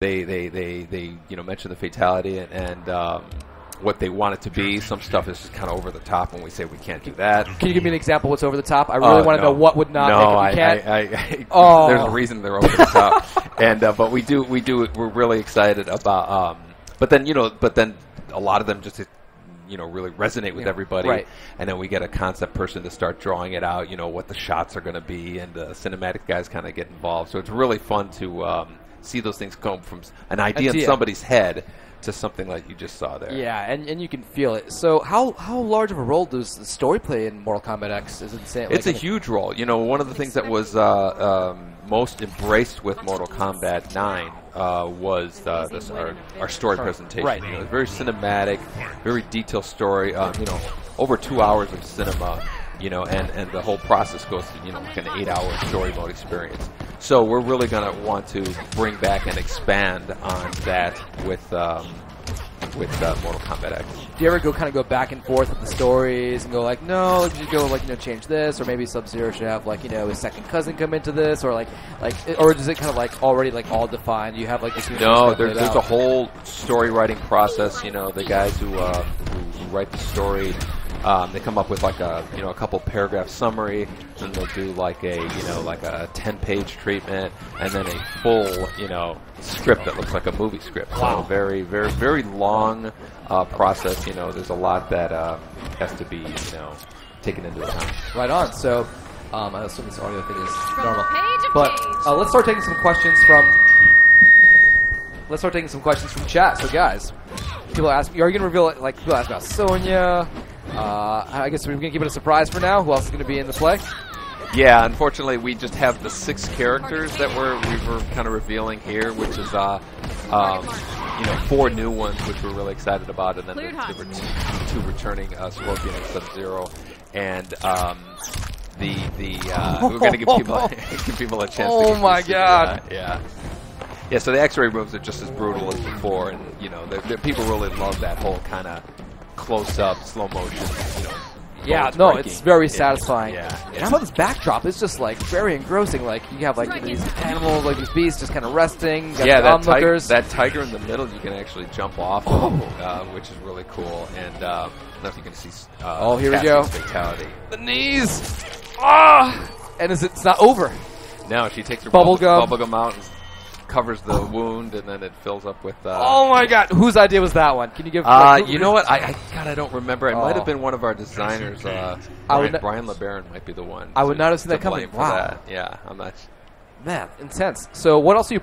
they mention the fatality and what they want it to be. Some stuff is just kind of over the top when we say we can't do that. Can you give me an example? What's over the top? I really want to know what would not make it. There's a reason they're over the top. And but we do. We're really excited about. But then a lot of them just really resonate with everybody. Right. And then we get a concept person to start drawing it out. What the shots are going to be, and the cinematic guys kind of get involved. So it's really fun to see those things come from an idea in somebody's head to something like you just saw there. Yeah, and you can feel it. So how large of a role does the story play in Mortal Kombat X? Is it insane? It's a huge role. One of the things that was most embraced with Mortal Kombat 9 was our story presentation. Right. It was very cinematic, very detailed story. Over 2 hours of cinema. And the whole process goes to like an 8-hour story mode experience. So we're really going to want to bring back and expand on that with Mortal Kombat X. Do you ever go back and forth with the stories and go like, no, you should go change this, or maybe Sub-Zero should have his second cousin come into this, or or is it kind of already all defined? You have this. No, there's a whole story writing process. The guys who write the story. They come up with a couple paragraph summary, and they'll do a 10-page treatment, and then a full script that looks like a movie script. Wow. So very, very, very long process. There's a lot that has to be taken into account. Right on. So I assume this audio thing is normal, but let's start taking some questions from. Let's start taking some questions from chat. So guys, people ask, are you going to reveal it? People ask about Sonya. I guess we're going to keep it a surprise for now. Who else is going to be in the play? Yeah, unfortunately, we just have the 6 characters that we were kind of revealing here, which is 4 new ones, which we're really excited about, and then the 2 returning Scorpion and Sub-Zero, and we're going to give people a chance. Oh my God! Yeah. So the X-ray rooms are just as brutal as before, and the people really love that whole kind of close-up, slow motion. Yeah, no, it's very satisfying. Yeah. And how about this backdrop? It's just very engrossing. You have these animals, these beasts just kind of resting. Yeah, that tiger in the middle you can actually jump off of, which is really cool. And I don't know if you can see. Here we go. Fatality. The knees. And it's not over. No, she takes her bubblegum out and covers the wound, and then it fills up with. Oh my God! Whose idea was that one? Can you give? You know what? I don't remember. It might have been one of our designers. Brian LeBaron might be the one. I would not have seen that coming. Wow. Yeah, I'm not. Man, intense. So what else are you?